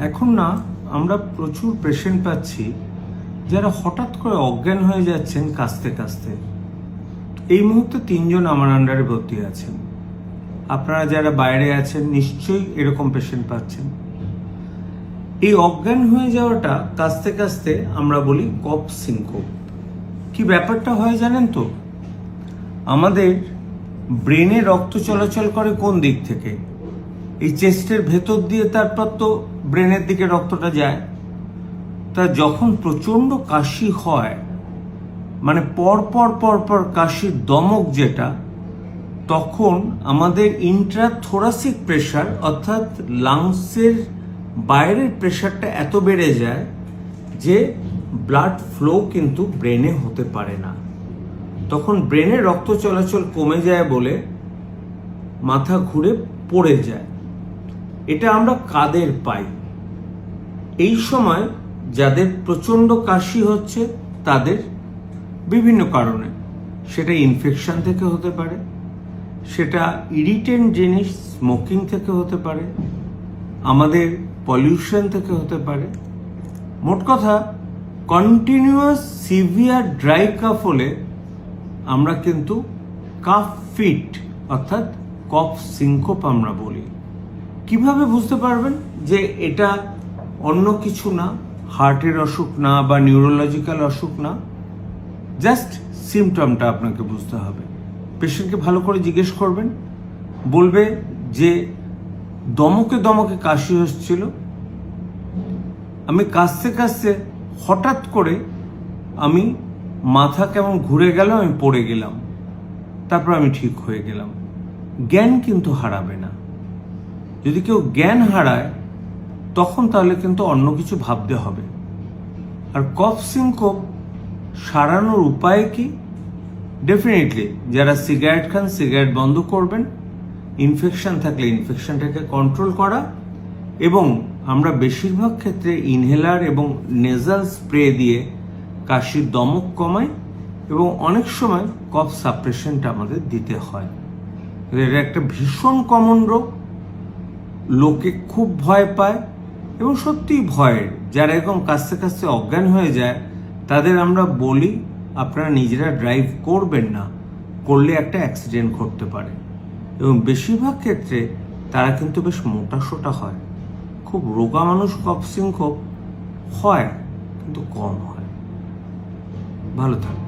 এখন না আমরা প্রচুর পেশেন্ট পাচ্ছি যারা হঠাৎ করে অজ্ঞান হয়ে যাচ্ছেন কাশতে কাশতে। এই মুহূর্তে 3 জন আমার আন্ডারে ভর্তি আছেন। আপনারা যারা বাইরে আছেন নিশ্চয়ই এরকম পেশেন্ট পাচ্ছেন। এই অজ্ঞান হয়ে যাওয়াটা কাশতে কাশতে আমরা বলি কফ সিনকোপ। কি ব্যাপারটা হয় জানেন তো? আমাদের ব্রেনে রক্ত চলাচল করে কোন দিক থেকে? এই চেস্টের ভেতর দিয়ে, তারপর তো ব্রেনের দিকে রক্তটা যায়। তা যখন প্রচন্ড কাশি হয়, মানে পর পর পর পর কাশির দমক যেটা, তখন আমাদের ইন্ট্রাথোরাসিক প্রেশার অর্থাৎ লাংসের বাইরের প্রেশারটা এত বেড়ে যায় যে ব্লাড ফ্লো কিন্তু ব্রেনে হতে পারে না। তখন ব্রেনে রক্ত চলাচল কমে যায় বলে মাথা ঘুরে পড়ে যায়। এটা আমরা কাদের পাই? এই সময় যাদের প্রচন্ড কাশি হচ্ছে তাদের বিভিন্ন কারণে, সেটা ইনফেকশন থেকে হতে পারে, সেটা ইরিটেন্ট জিনিস স্মোকিং থেকে হতে পারে, আমাদের পলিউশন থেকে হতে পারে। মোট কথা, কন্টিনিউয়াস সিভিয়ার ড্রাই কাফ হলে আমরা কিন্তু কাফ ফিট অর্থাৎ কফ সিনকোপ আমরা বলি। কিভাবে বুঝতে পারবেন যে এটা অন্য কিছু না, হার্টের অসুখ না বা নিউরোলজিক্যাল অসুখ না? জাস্ট সিমটমটা আপনাকে বুঝতে হবে। পেশেন্টকে ভালো করে জিজ্ঞেস করবেন, বলবে যে দমকে দমকে কাশি হচ্ছিল, আমি কাশতে কাশতে হঠাৎ করে আমি মাথা কেমন ঘুরে গেল, আমি পড়ে গেলাম, তারপর আমি ঠিক হয়ে গেলাম। জ্ঞান কিন্তু হারাবে না। যদি কেউ জ্ঞান হারায় তখন তাহলে কিন্তু অন্য কিছু ভাবতে হবে। আর কফ সিনকোপ সারানোর উপায় কি? ডেফিনেটলি যারা সিগারেট খান সিগারেট বন্ধ করবেন, ইনফেকশন থাকলে ইনফেকশনটাকে কন্ট্রোল করা, এবং আমরা বেশিরভাগ ক্ষেত্রে ইনহেলার এবং নেজাল স্প্রে দিয়ে কাশির দমক কমাই, এবং অনেক সময় কফ সাপ্রেশনটা আমাদের দিতে হয়। এটা একটা ভীষণ কমন রোগ, লোকে খুব ভয় পায় এবং সত্যিই ভয়ের। যারা এরকম কাশতে কাশতে অজ্ঞান হয়ে যায় তাদের আমরা বলি আপনারা নিজেরা ড্রাইভ করবেন না, করলে একটা অ্যাক্সিডেন্ট ঘটতে পারে। এবং বেশিরভাগ ক্ষেত্রে তারা কিন্তু বেশ মোটাসোটা হয়। খুব রোগা মানুষ কফ সিনকোপ হয় কিন্তু কম হয়। ভালো থাকবে।